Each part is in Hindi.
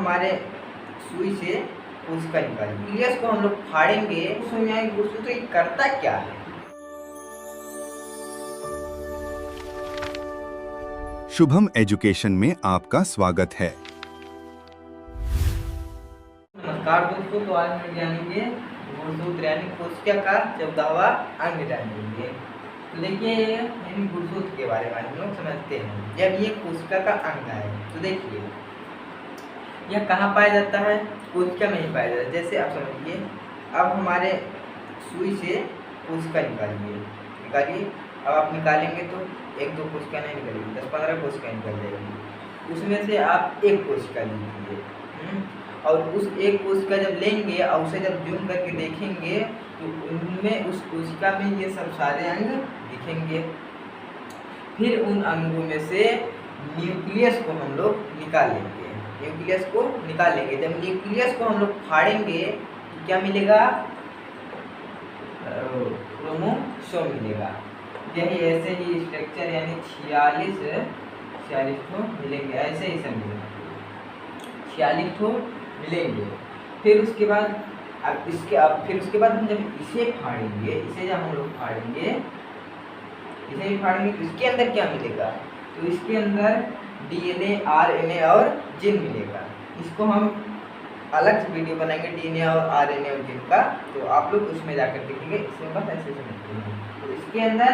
हमारे सुई से कोशिका निकाली, न्यूक्लियस को हम लोग फाड़ेंगे, उसमें आएंगे तो ये करता क्या है। शुभम एजुकेशन में आपका स्वागत है। नमस्कार दोस्तों, तो आज हम जानेंगे गुणसूत्र यानी कोशिका का 14वां अंग जानेंगे। तो देखिए इन गुणसूत्र के बारे में हम लोग समझते हैं। जब ये कोशिका का अंग है तो देखिए यह कहाँ पाया जाता है, कोशिका में ही पाया जाता है। जैसे आप समझिए, अब हमारे सुई से कोशिका निकालिए। अब आप निकालेंगे तो 1-2 कोशिका नहीं निकलेगी, 10-15 कोशिका निकल जाएगी। उसमें से आप एक कोशिका लीजिए और उस एक कोशिका जब लेंगे और उसे जब जूम करके देखेंगे तो उनमें उस कोशिका में ये सब सारे अंग दिखेंगे। फिर उन अंगों में से न्यूक्लियस को हम लोग निकाल लेंगे। जब न्यूक्लियस को हम लोग फाड़ेंगे तो क्या मिलेगा, क्रोमोसोम मिलेगा। यही ऐसे ही स्ट्रक्चर यानी 46 ठो मिलेंगे, ऐसे ही समझिए 46 ठो मिलेंगे। फिर उसके बाद हम जब इसे फाड़ेंगे, इसे हम लोग फाड़ेंगे तो इसके अंदर क्या मिलेगा, तो इसके अंदर डीएनए, आरएनए और जीन मिलेगा। इसको हम अलग से वीडियो बनाएंगे डीएनए और आरएनए और जीन का, तो आप लोग उसमें जाकर देखेंगे। इसमें बस ऐसे समझते हैं। तो इसके अंदर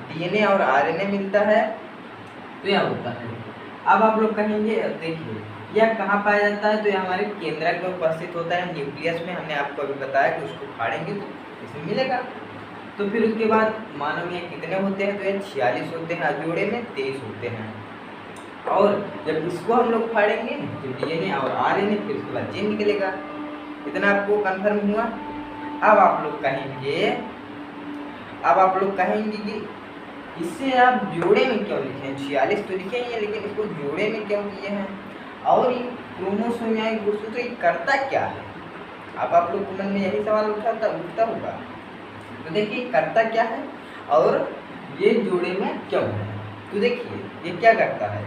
डीएनए और आरएनए मिलता है, तो यह होता है। अब आप लोग कहेंगे देखिए यह कहाँ पाया जाता है, तो यह हमारे केंद्रक में उपस्थित होता है, न्यूक्लियस में। हमने आपको अभी बताया कि उसको फाड़ेंगे तो इसमें मिलेगा। तो फिर उसके बाद मानव में कितने होते हैं, तो ये 46 होते हैं, जोड़े में 23 होते हैं। और जब इसको हम लोग फाड़ेंगे तो डीएनए और आरएनए, फिर उसके बाद जीन निकलेगा। इतना आपको कंफर्म हुआ। अब आप लोग कहेंगे कि इससे आप जोड़े में क्यों लिखे हैं, 46 तो लिखे ही है, लेकिन इसको जोड़े में क्यों किए हैं, और ये क्रोमोसोम या गुणसूत्र ये करता क्या है। अब आप लोग के मन में यही सवाल उठता होगा। तो देखिए करता क्या है और ये जोड़े में क्यों है। तो देखिए ये क्या करता है,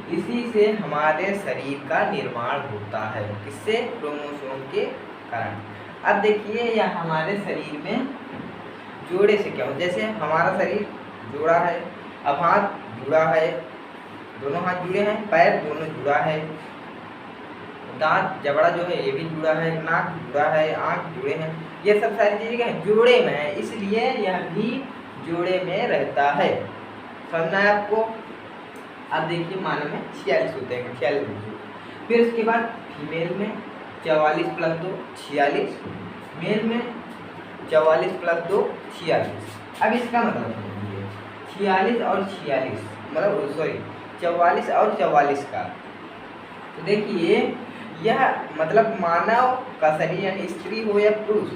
इसी से हमारे शरीर का निर्माण होता है। किससे, क्रोमोसोम के कारण। अब देखिए यह हमारे शरीर में जोड़े से क्या हो, जैसे हमारा शरीर जोड़ा है, अब हाथ जुड़ा है, दोनों हाथ जुड़े हैं, पैर दोनों जुड़ा है, दांत जबड़ा जो है ये भी जुड़ा है, नाक जुड़ा है, आँख जुड़े हैं, ये सब सारी चीजें क्या है, जोड़े में है, इसलिए यह भी जोड़े में रहता है। समझना है आपको। अब देखिए मानव में 46 होते हैं, 46। फिर उसके बाद फीमेल में 44 + 2 46, मेल में 44 + 2 46। अब इसका मतलब समझिए 46 और 46 मतलब 44 और 44 का। तो देखिए यह मतलब मानव का शरीर यानी स्त्री हो या पुरुष,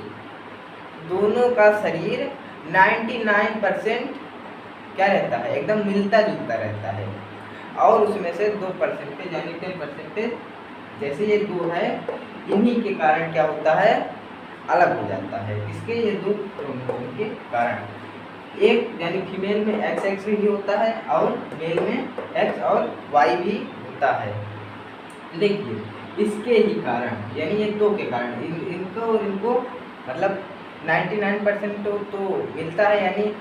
दोनों का शरीर 99% क्या रहता है, एकदम मिलता जुलता रहता है। और उसमें से 2% यानी 10% जैसे ये 2 है, इन्हीं के कारण क्या होता है, अलग हो जाता है। किसके, ये 2 क्रोमोसोम के कारण। एक यानी फीमेल में XX भी होता है और मेल में X और Y भी होता है। देखिए इसके ही कारण यानी ये 2 के कारण इनको मतलब 99% तो मिलता है, यानी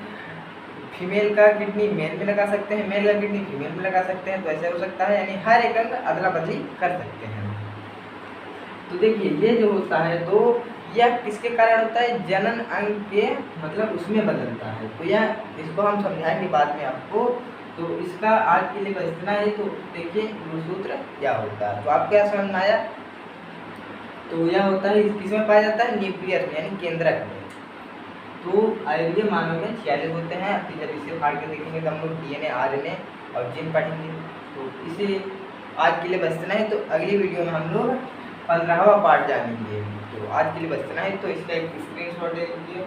फीमेल का किडनी मेल में लगा सकते हैं, मेल का किडनी फीमेल में लगा सकते हैं, तो ऐसे हो सकता है, यानी हर एक अंग अदला बदली कर सकते हैं। तो देखिए ये जो होता है तो यह किसके कारण होता है, जनन अंग के मतलब उसमें बदलता है। तो यह इसको हम समझाएंगे बाद में आपको। तो इसका आज के लिए बस इतना ही। तो देखिए गुणसूत्र क्या होता है, तो आप क्या समझ में आया। तो यह होता है किसमें पाया जाता है, न्यूक्लियस में यानी केंद्रक में। तो आयुर्वेद मानव में 46 होते हैं। फिर जब इसे फाड़ के देखेंगे तो हम लोग डीएनए, आरएनए और जीन पढ़ेंगे। तो इसे आज के लिए बस इतना ही। तो अगली वीडियो में हम लोग 15वां पार्ट जानेंगे। तो आज के लिए बस इतना ही। तो इसका एक स्क्रीनशॉट ले लीजिए।